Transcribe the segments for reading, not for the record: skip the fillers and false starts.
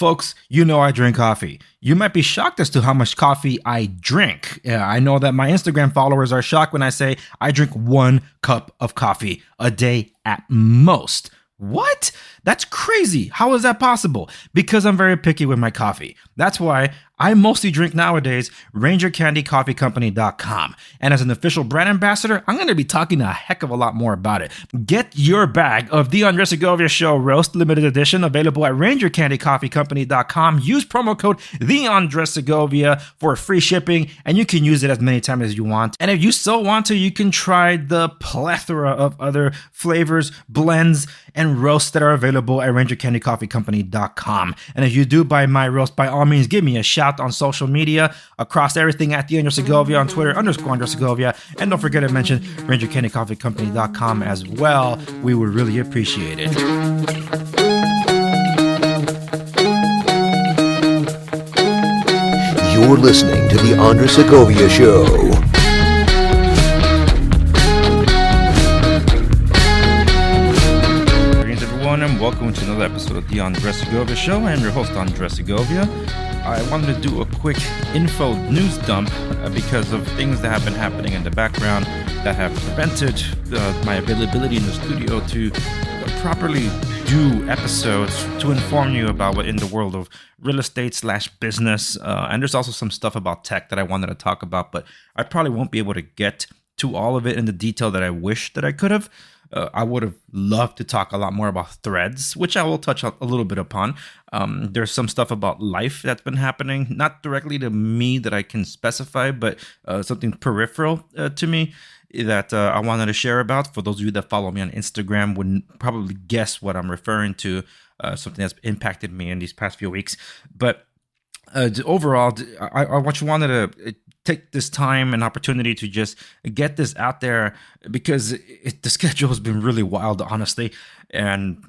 Folks, you know I drink coffee. You might be shocked as to how much coffee I drink. I know that my Instagram followers are shocked when I say I drink 1 cup of coffee a day at most. What? That's crazy. How is that possible? Because I'm very picky with my coffee. That's why I mostly drink nowadays RangerCandyCoffeeCompany.com. And as an official brand ambassador, I'm going to be talking a heck of a lot more about it. Get your bag of the Andres Segovia Show Roast Limited Edition available at RangerCandyCoffeeCompany.com. Use promo code TheAndresSegovia for free shipping, and you can use it as many times as you want. And if you so want to, you can try the plethora of other flavors, blends, and roasts that are available at RangerCandyCoffeeCompany.com. And if you do buy my roast, by all means, give me a shout on social media across everything at the Andres Segovia on Twitter, _Andres Segovia. And don't forget to mention RangerCandyCoffeeCompany.com as well. We would really appreciate it. You're listening to the Andres Segovia Show. And welcome to another episode of the Andres Segovia Show. I am your host, Andres Segovia. I wanted to do a quick info news dump because of things that have been happening in the background that have prevented my availability in the studio to properly do episodes to inform you about what in the world of real estate / business. And there's also some stuff about tech that I wanted to talk about, but I probably won't be able to get to all of it in the detail that I wish that I could have. I would have loved to talk a lot more about threads, which I will touch a little bit upon. There's some stuff about life that's been happening, not directly to me that I can specify, but something peripheral to me that I wanted to share about. For those of you that follow me on Instagram would probably guess what I'm referring to, something that's impacted me in these past few weeks. But overall, I wanted to take this time and opportunity to just get this out there because the schedule has been really wild, honestly. And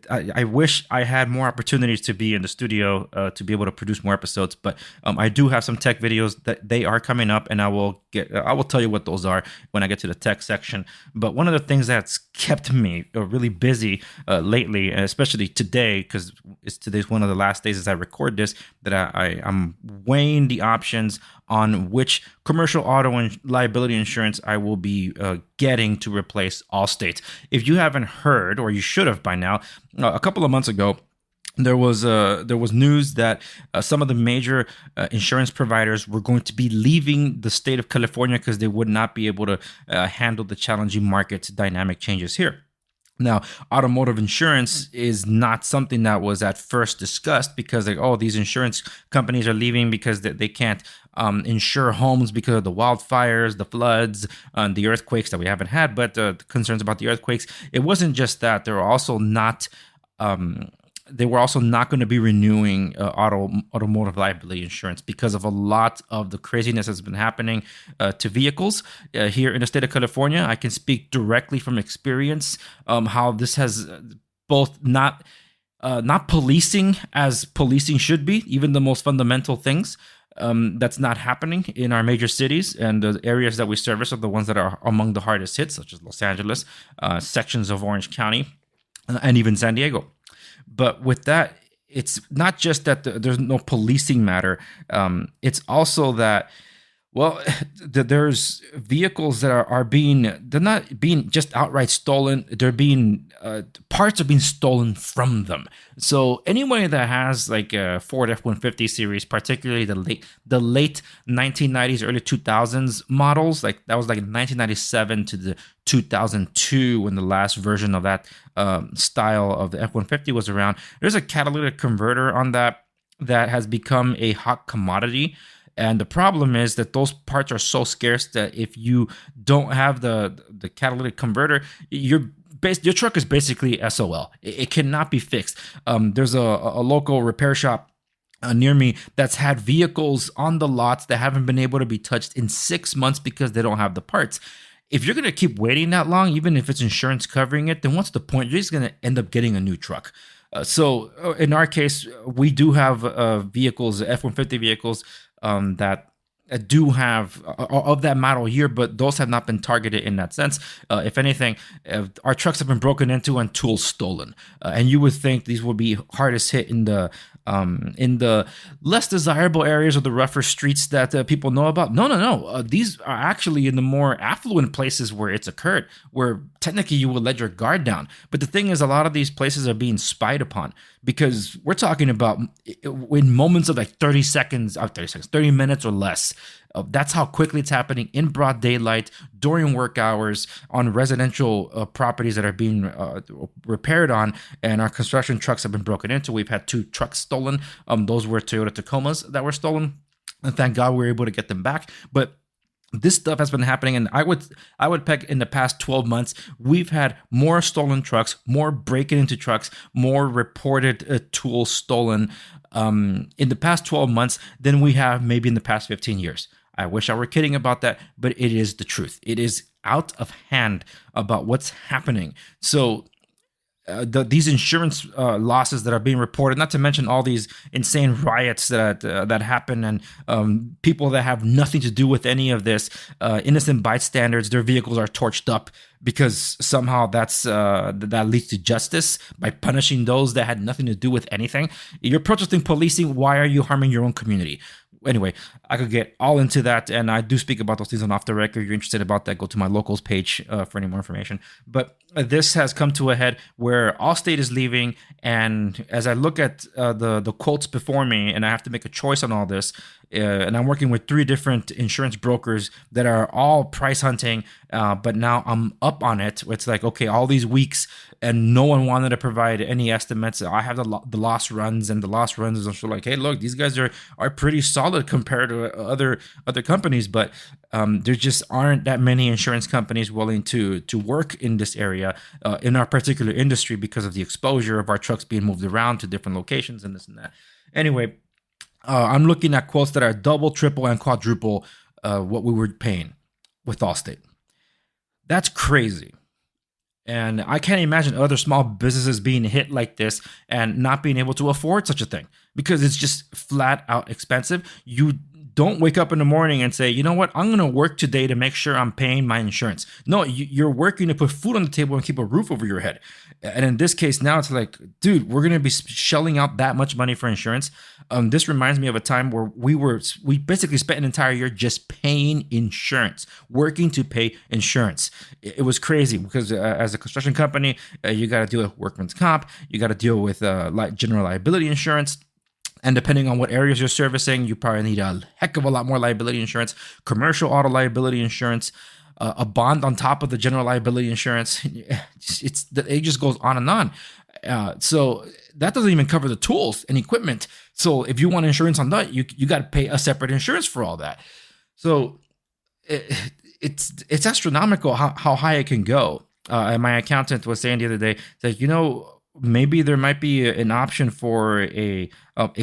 I wish I had more opportunities to be in the studio to be able to produce more episodes. But I do have some tech videos that they are coming up, and I will tell you what those are when I get to the tech section. But one of the things that's kept me really busy lately, and especially today, because today's one of the last days as I record this, that I'm weighing the options on which commercial auto and liability insurance I will be getting to replace Allstate. If you haven't heard, or you should have by now, a couple of months ago, there was news that some of the major insurance providers were going to be leaving the state of California because they would not be able to handle the challenging market dynamic changes here. Now, automotive insurance is not something that was at first discussed because these insurance companies are leaving because they can't insure homes because of the wildfires, the floods, and the earthquakes that we haven't had, but the concerns about the earthquakes. It wasn't just that. They were also not going to be renewing automotive liability insurance because of a lot of the craziness that's been happening to vehicles here in the state of California. I can speak directly from experience how this has both not policing as policing should be, even the most fundamental things. That's not happening in our major cities, and the areas that we service are the ones that are among the hardest hit, such as Los Angeles, sections of Orange County, and even San Diego. But with that, it's not just that there's no policing matter. It's also that, there's vehicles that they're not being just outright stolen. They're being, parts are being stolen from them. So anyone that has like a Ford F-150 series, particularly the late 1990s, early 2000s models, like that was like 1997 to the 2002 when the last version of that style of the F-150 was around. There's a catalytic converter on that has become a hot commodity. And the problem is that those parts are so scarce that if you don't have the catalytic converter, your truck is basically SOL. It cannot be fixed. There's a local repair shop near me that's had vehicles on the lots that haven't been able to be touched in 6 months because they don't have the parts. If you're going to keep waiting that long, even if it's insurance covering it, then what's the point? You're just going to end up getting a new truck. So in our case, we do have vehicles, F-150 vehicles, that do have of that model year, but those have not been targeted in that sense. If anything, our trucks have been broken into and tools stolen. And you would think these would be hardest hit in the in the less desirable areas or the rougher streets that people know about. No. These are actually in the more affluent places where it's occurred, where technically you would let your guard down. But the thing is, a lot of these places are being spied upon, because we're talking about in moments of like 30 minutes or less. That's how quickly it's happening in broad daylight during work hours on residential properties that are being repaired on, and our construction trucks have been broken into. We've had 2 trucks stolen. Those were Toyota Tacomas that were stolen, and thank God we were able to get them back. But this stuff has been happening, and I would peg in the past 12 months, we've had more stolen trucks, more breaking into trucks, more reported tools stolen in the past 12 months than we have maybe in the past 15 years. I wish I were kidding about that, but it is the truth. It is out of hand about what's happening. So these insurance losses that are being reported, not to mention all these insane riots that happen, and people that have nothing to do with any of this, innocent bystanders, their vehicles are torched up because somehow that leads to justice by punishing those that had nothing to do with anything. You're protesting policing. Why are you harming your own community? Anyway, I could get all into that, and I do speak about those things on Off the Record. If you're interested about that, go to my locals page for any more information. But this has come to a head where Allstate is leaving, and as I look at the quotes before me, and I have to make a choice on all this, and I'm working with 3 different insurance brokers that are all price hunting, but now I'm up on it. It's like, okay, all these weeks, and no one wanted to provide any estimates. I have the loss runs, and the loss runs is also like, hey, look, these guys are pretty solid compared to other companies, but there just aren't that many insurance companies willing to work in this area, in our particular industry, because of the exposure of our trucks being moved around to different locations and this and that. Anyway, I'm looking at quotes that are double, triple, and quadruple what we were paying with Allstate. That's crazy. And I can't imagine other small businesses being hit like this and not being able to afford such a thing, because it's just flat out expensive. You don't wake up in the morning and say, you know what, I'm going to work today to make sure I'm paying my insurance. No, you're working to put food on the table and keep a roof over your head. And in this case now, it's like, dude, we're going to be shelling out that much money for insurance. This reminds me of a time where we basically spent an entire year just paying insurance, working to pay insurance. It was crazy because as a construction company, you got to deal with workman's comp, you got to deal with general liability insurance. And depending on what areas you're servicing, you probably need a heck of a lot more liability insurance, commercial auto liability insurance, a bond on top of the general liability insurance. It just goes on and on. So that doesn't even cover the tools and equipment. So if you want insurance on that, you got to pay a separate insurance for all that. So it's astronomical how high it can go. And my accountant was saying the other day that, maybe there might be an option for a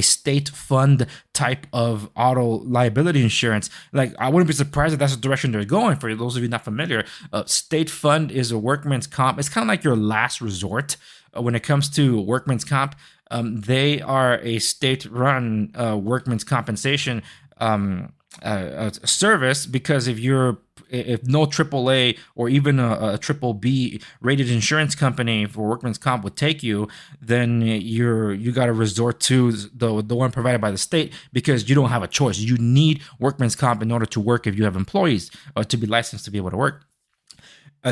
state fund type of auto liability insurance. Like, I wouldn't be surprised if that's the direction they're going. For those of you not familiar, state fund is a workman's comp. It's kind of like your last resort when it comes to workman's comp. They are a state-run workman's compensation service, because if no AAA or even a triple B rated insurance company for workman's comp would take you, then you got to resort to the one provided by the state, because you don't have a choice. You need workman's comp in order to work if you have employees to be licensed to be able to work.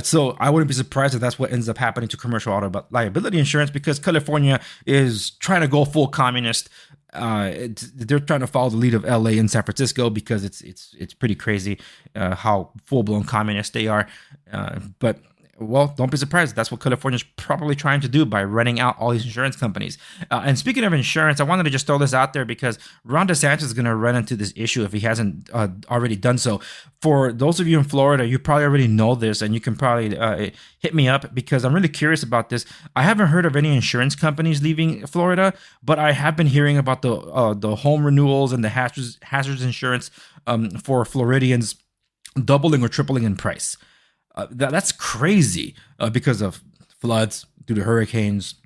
So I wouldn't be surprised if that's what ends up happening to commercial auto liability insurance, because California is trying to go full communist. They're trying to follow the lead of LA and San Francisco, because it's pretty crazy how full-blown communist they are. But well, don't be surprised. That's what California's probably trying to do by running out all these insurance companies. And speaking of insurance, I wanted to just throw this out there because Ron DeSantis is going to run into this issue if he hasn't already done so. For those of you in Florida, you probably already know this, and you can probably hit me up because I'm really curious about this. I haven't heard of any insurance companies leaving Florida, but I have been hearing about the home renewals and the hazards insurance for Floridians doubling or tripling in price. That's crazy because of floods due to hurricanes.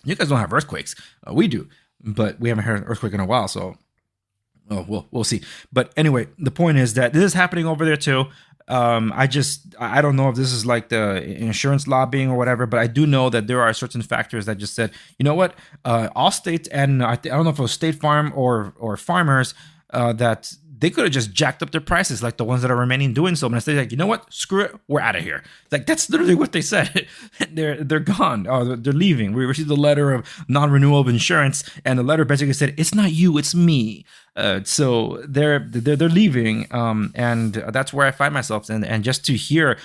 You guys don't have earthquakes. We do, but we haven't had an earthquake in a while, so we'll see. But anyway, the point is that this is happening over there too. I don't know if this is like the insurance lobbying or whatever, but I do know that there are certain factors that just said, you know what, all states, and I don't know if it was State Farm or farmers, that they could have just jacked up their prices, like the ones that are remaining doing so. And they're like, you know what, screw it, we're out of here. Like, that's literally what they said. they're gone. Oh, they're leaving. We received a letter of non-renewal of insurance, and the letter basically said, it's not you, it's me. So they're leaving, and that's where I find myself. And just to hear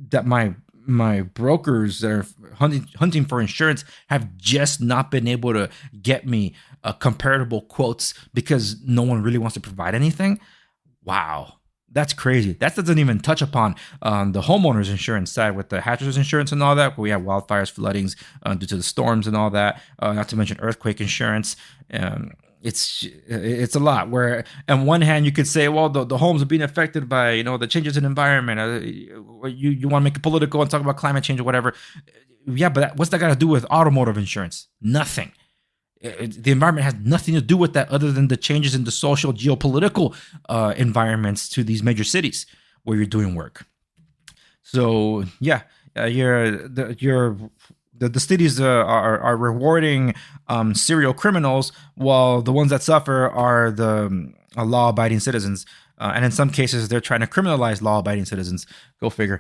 that my brokers that are hunting for insurance have just not been able to get me comparable quotes because no one really wants to provide anything. Wow, that's crazy. That doesn't even touch upon the homeowners insurance side with the hazardous insurance and all that, where we have wildfires, floodings due to the storms and all that, not to mention earthquake insurance. It's a lot. Where on one hand you could say, well, the homes are being affected by the changes in environment. You want to make it political and talk about climate change or whatever. Yeah, but what's that got to do with automotive insurance? Nothing. The environment has nothing to do with that, other than the changes in the social, geopolitical environments to these major cities where you're doing work. So yeah, the cities are rewarding serial criminals, while the ones that suffer are the law-abiding citizens. And in some cases, they're trying to criminalize law-abiding citizens. Go figure.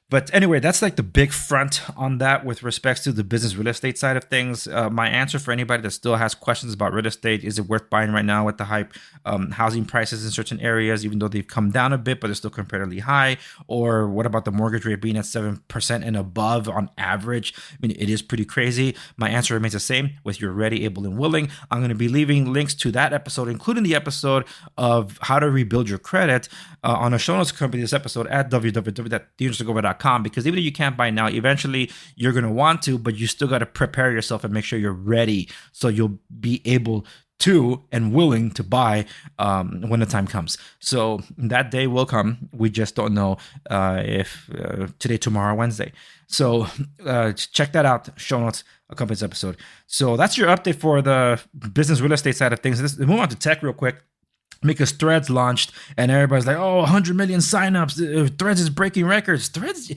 But anyway, that's like the big front on that with respects to the business real estate side of things. My answer for anybody that still has questions about real estate, is it worth buying right now with the hype housing prices in certain areas, even though they've come down a bit, but they're still comparatively high? Or what about the mortgage rate being at 7% and above on average? I mean, it is pretty crazy. My answer remains the same. With You're Ready, Able, and Willing, I'm going to be leaving links to that episode, including the episode of how to rebuild your credit on a show notes accompany this episode at www.theunderstogover.com. Because even if you can't buy now, eventually you're going to want to, but you still got to prepare yourself and make sure you're ready, so you'll be able to and willing to buy when the time comes. So that day will come. We just don't know if today, tomorrow, Wednesday. So check that out. Show notes accompany this episode. So that's your update for the business real estate side of things. Let's move on to tech real quick, because Threads launched and everybody's like, oh, 100 million signups. Threads is breaking records. Threads,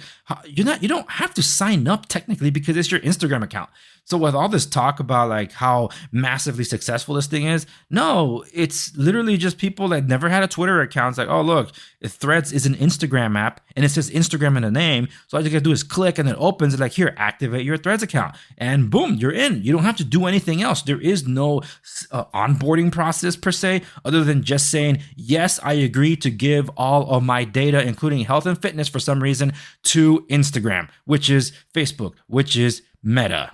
you don't have to sign up technically, because it's your Instagram account. So with all this talk about like how massively successful this thing is, no, it's literally just people that never had a Twitter account. It's like, oh, look, Threads is an Instagram app and it says Instagram in the name. So all you gotta do is click and it opens it, like, here, activate your Threads account. And boom, you're in. You don't have to do anything else. There is no onboarding process per se, other than just saying, yes, I agree to give all of my data, including health and fitness for some reason, to Instagram, which is Facebook, which is Meta.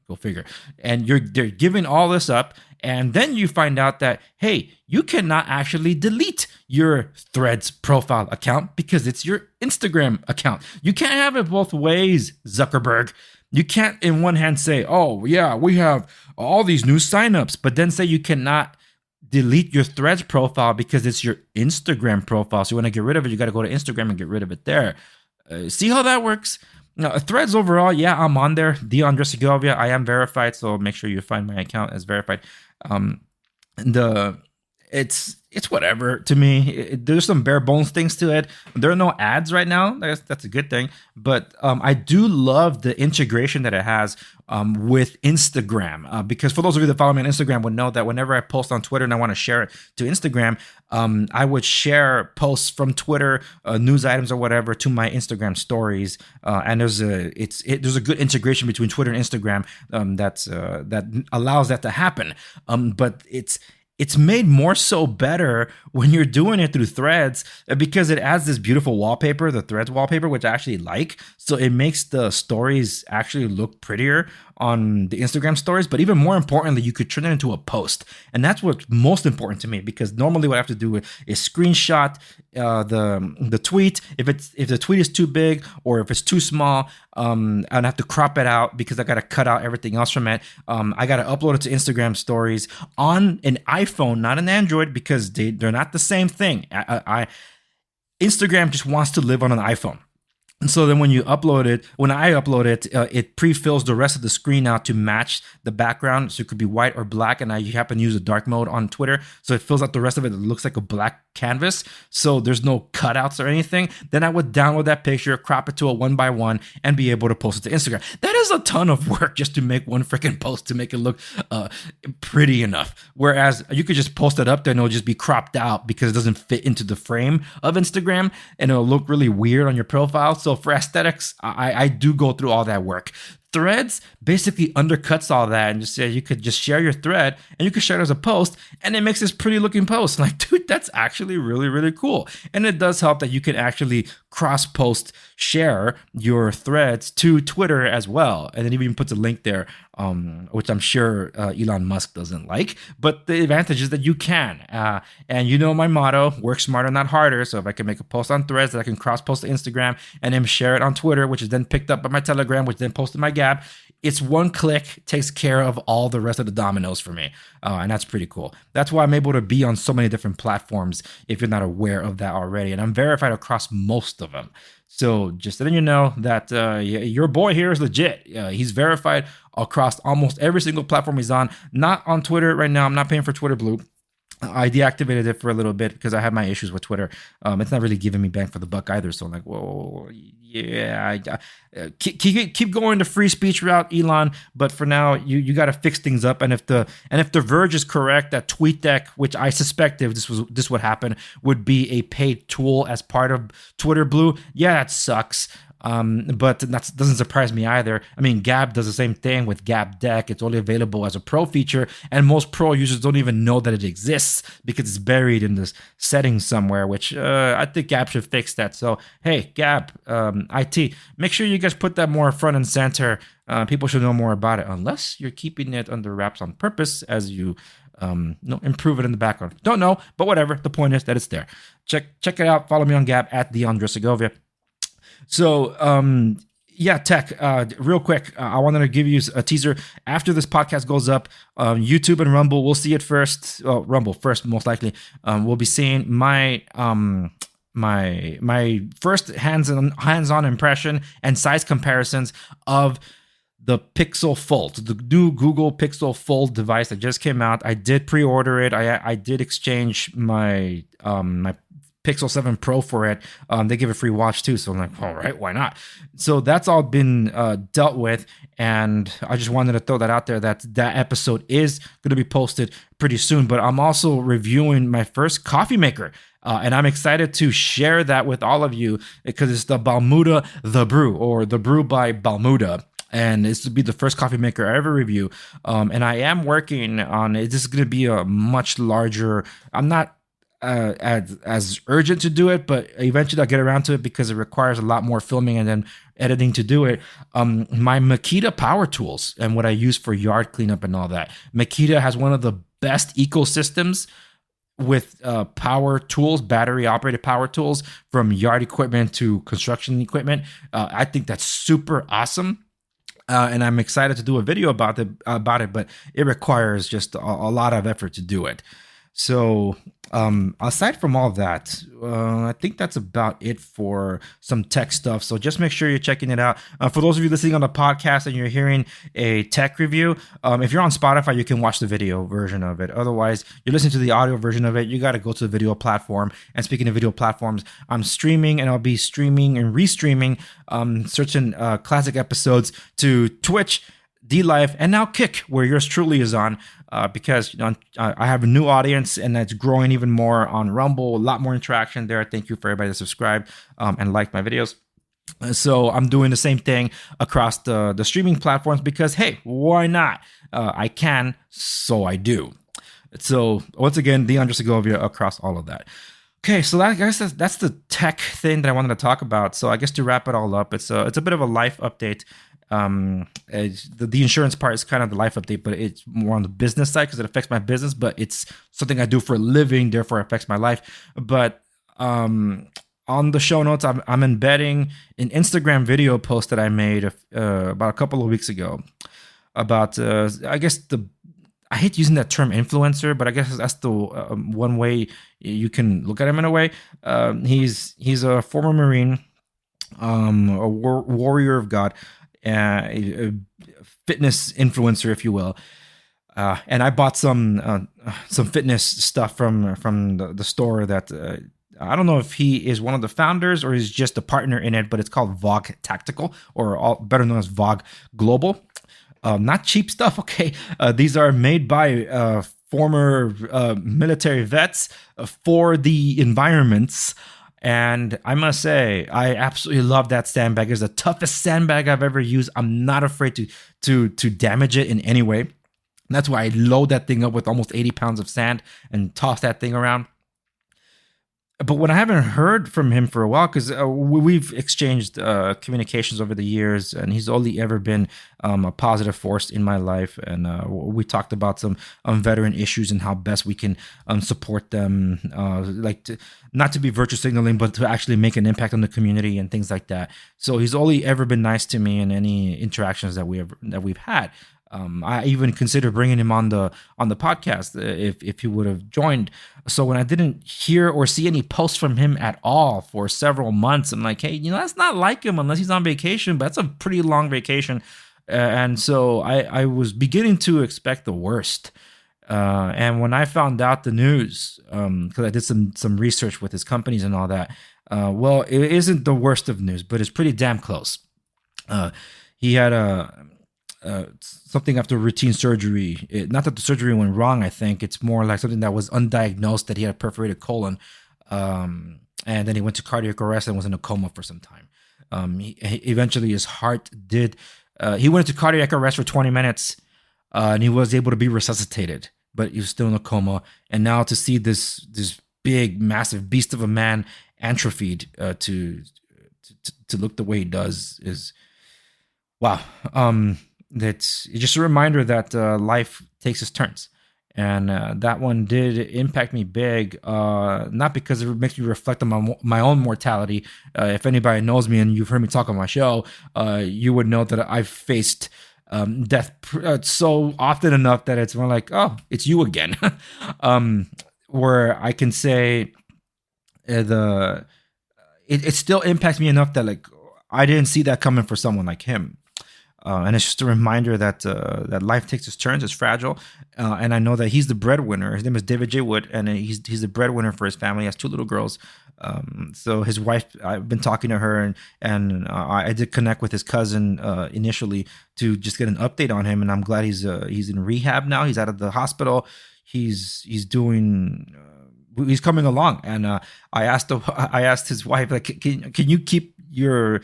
Go figure. And they're giving all this up, and then you find out that, hey, you cannot actually delete your Threads profile account because it's your Instagram account. You can't have it both ways, Zuckerberg. You can't in one hand say, oh yeah, we have all these new signups, but then say you cannot delete your Threads profile because it's your Instagram profile. So you want to get rid of it, you got to go to Instagram and get rid of it there. See how that works? Now, Threads overall, yeah, I'm on there. Dion Dresigovia, I am verified, so make sure you find my account as verified. It's whatever to me. There's some bare bones things to it. There are no ads right now. That's a good thing. But I do love the integration that it has with Instagram. Because for those of you that follow me on Instagram would know that whenever I post on Twitter and I want to share it to Instagram, I would share posts from Twitter, news items or whatever, to my Instagram stories. And there's a good integration between Twitter and Instagram that allows that to happen. But it's made more so better when you're doing it through Threads, because it adds this beautiful wallpaper, the Threads wallpaper, which I actually like. So it makes the stories actually look prettier on the Instagram stories. But even more importantly, you could turn it into a post. And that's what's most important to me, because normally what I have to do is screenshot the tweet. If the tweet is too big or if it's too small, I'd have to crop it out because I got to cut out everything else from it. I got to upload it to Instagram stories on an iPhone, not an Android, because they're not the same thing. Instagram just wants to live on an iPhone. And so then when I upload it, it pre-fills the rest of the screen out to match the background. So it could be white or black. And you happen to use a dark mode on Twitter. So it fills out the rest of it. It looks like a black canvas. So there's no cutouts or anything. Then I would download that picture, crop it to a 1x1 and be able to post it to Instagram. That is a ton of work just to make one freaking post to make it look pretty enough. Whereas you could just post it up there and it'll just be cropped out because it doesn't fit into the frame of Instagram and it'll look really weird on your profile. So for aesthetics, I do go through all that work. Threads basically undercuts all that and just say you could just share your thread and you could share it as a post and it makes this pretty looking post. Like, dude, that's actually really, really cool. And it does help that you can actually cross post share your threads to Twitter as well. And it even puts a link there, which I'm sure Elon Musk doesn't like. But the advantage is that you can. And you know my motto, work smarter, not harder. So if I can make a post on Threads that I can cross post to Instagram and then share it on Twitter, which is then picked up by my Telegram, which then posted my Gab, it's one click, takes care of all the rest of the dominoes for me. And that's pretty cool. That's why I'm able to be on so many different platforms if you're not aware of that already. And I'm verified across most of them. So just letting you know that your boy here is legit. He's verified across almost every single platform he's on. Not on Twitter right now. I'm not paying for Twitter Blue. I deactivated it for a little bit because I have my issues with Twitter. It's not really giving me bang for the buck either. So I'm like, whoa, yeah, keep going the free speech route, Elon. But for now, you got to fix things up. And if the Verge is correct, that TweetDeck, which I suspect if this would happen, would be a paid tool as part of Twitter Blue. Yeah, that sucks. But that doesn't surprise me either. I mean, Gab does the same thing with Gab Deck. It's only available as a pro feature, and most pro users don't even know that it exists because it's buried in this settings somewhere, which I think Gab should fix that. So, hey, Gab, IT, make sure you guys put that more front and center. People should know more about it, unless you're keeping it under wraps on purpose as you improve it in the background. Don't know, but whatever. The point is that it's there. Check it out. Follow me on Gab at Andres Segovia. So, tech, real quick, I wanted to give you a teaser. After this podcast goes up, YouTube and Rumble, we'll see it first. Rumble first, most likely. We'll be seeing my first hands-on impression and size comparisons of the Pixel Fold, the new Google Pixel Fold device that just came out. I did pre-order it. I did exchange my my Pixel 7 Pro for it. They give a free watch too, so I'm like, all right, why not? So that's all been dealt with, and I just wanted to throw that out there that episode is going to be posted pretty soon. But I'm also reviewing my first coffee maker, and I'm excited to share that with all of you because it's the Balmuda The Brew, or The Brew by Balmuda. And this will be the first coffee maker I ever review. And I am working on it. This is going to be a much larger, I'm not as urgent to do it, but eventually I'll get around to it because it requires a lot more filming and then editing to do it. My Makita power tools and what I use for yard cleanup and all that. Makita has one of the best ecosystems with power tools, battery operated power tools, from yard equipment to construction equipment. I think that's super awesome. And I'm excited to do a video about it, but it requires just a lot of effort to do it. So aside from all that, I think that's about it for some tech stuff. So just make sure you're checking it out. For those of you listening on the podcast and you're hearing a tech review, if you're on Spotify, you can watch the video version of it. Otherwise, you're listening to the audio version of it, you got to go to the video platform. And speaking of video platforms, I'm streaming, and I'll be streaming and restreaming certain classic episodes to Twitch, DLive, and now Kick, where yours truly is on, because I have a new audience and that's growing even more on Rumble. A lot more interaction there. Thank you for everybody that subscribed and liked my videos. So I'm doing the same thing across the streaming platforms because, hey, why not? I can, so I do. So once again, Andres Segovia across all of that. Okay, so I guess that's the tech thing that I wanted to talk about. So I guess to wrap it all up, it's a bit of a life update. The insurance part is kind of the life update, but it's more on the business side because it affects my business, but it's something I do for a living, therefore it affects my life. But on the show notes, I'm embedding an Instagram video post that I made about a couple of weeks ago about I hate using that term influencer, but I guess that's the one way you can look at him in a way. He's a former Marine a warrior of God, a fitness influencer, if you will. And I bought some fitness stuff from the store that I don't know if he is one of the founders or he's just a partner in it, but it's called Vogue Tactical, or better known as Vogue Global. Not cheap stuff, okay? These are made by former military vets for the environments. And I must say, I absolutely love that sandbag. It's the toughest sandbag I've ever used. I'm not afraid to damage it in any way. And that's why I load that thing up with almost 80 pounds of sand and toss that thing around. But when I haven't heard from him for a while, because we've exchanged communications over the years, and he's only ever been a positive force in my life. And we talked about some veteran issues and how best we can support them, not to be virtue signaling, but to actually make an impact on the community and things like that. So he's only ever been nice to me in any interactions that we've had. I even considered bringing him on the podcast if he would have joined. So when I didn't hear or see any posts from him at all for several months, I'm like, hey, that's not like him unless he's on vacation, but that's a pretty long vacation. And so I was beginning to expect the worst. And when I found out the news, because I did some research with his companies and all that, well, it isn't the worst of news, but it's pretty damn close. He had something after routine surgery. Not that the surgery went wrong, I think. It's more like something that was undiagnosed, that he had a perforated colon. And then he went to cardiac arrest and was in a coma for some time. Eventually, his heart did... he went into cardiac arrest for 20 minutes, and he was able to be resuscitated, but he was still in a coma. And now to see this big, massive beast of a man atrophied to look the way he does is... wow. That's just a reminder that life takes its turns. And that one did impact me big, not because it makes me reflect on my own mortality. If anybody knows me and you've heard me talk on my show, you would know that I've faced death so often enough that it's more like, oh, it's you again. Where I can say it still impacts me enough that like I didn't see that coming for someone like him. And it's just a reminder that that life takes its turns. It's fragile, and I know that he's the breadwinner. His name is David J. Wood, and he's the breadwinner for his family. He has 2 little girls. So his wife, I've been talking to her, and I did connect with his cousin initially to just get an update on him. And I'm glad he's in rehab now. He's out of the hospital. He's doing. He's coming along, and I asked his wife, like, can you keep your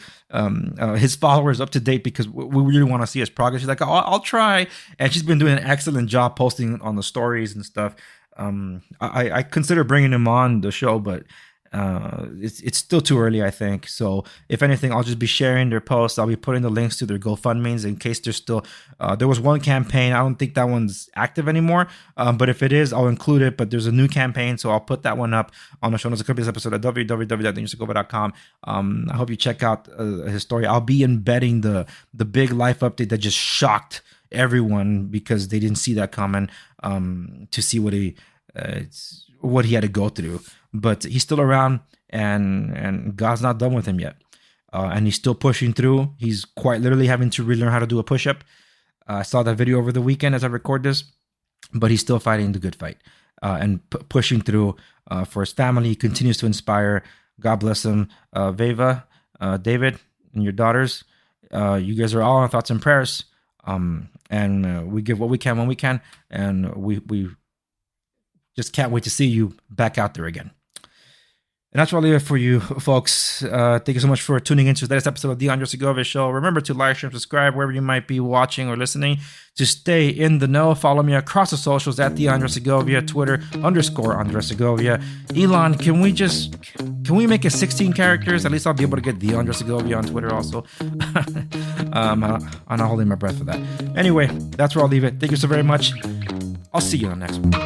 his followers up to date, because we really want to see his progress. She's like, I'll try, and she's been doing an excellent job posting on the stories and stuff. I consider bringing him on the show, but it's still too early, I think. So if anything, I'll just be sharing their posts. I'll be putting the links to their GoFundMes in case there's still there was one campaign. I don't think that one's active anymore, but if it is, I'll include it. But there's a new campaign, so I'll put that one up on the show notes of this episode at www.dangersegovia.com. I hope you check out his story. I'll be embedding the big life update that just shocked everyone because they didn't see that coming, to see what he had to go through. But he's still around, and God's not done with him yet. And he's still pushing through. He's quite literally having to relearn how to do a push-up. I saw that video over the weekend as I record this, but he's still fighting the good fight and pushing through for his family. He continues to inspire. God bless him. Veva, David, and your daughters, you guys are all on thoughts and prayers. And we give what we can when we can, and we just can't wait to see you back out there again. And that's what I'll leave it for you, folks. Thank you so much for tuning into the latest episode of the Andre Segovia Show. Remember to like, share, and subscribe wherever you might be watching or listening to stay in the know. Follow me across the socials at the Andre Segovia, Twitter _Andre Segovia. Elon, can we make it 16 characters? At least I'll be able to get the Andre Segovia on Twitter also. I'm not holding my breath for that. Anyway, that's where I'll leave it. Thank you so very much. I'll see you on the next one.